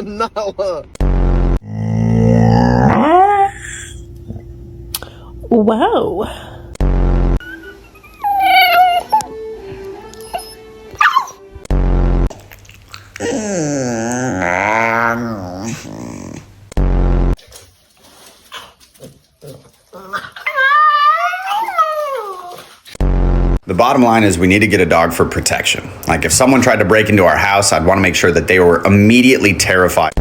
No. Whoa. The bottom line is we need to get a dog for protection. Like if someone tried to break into our house, I'd want to make sure that they were immediately terrified.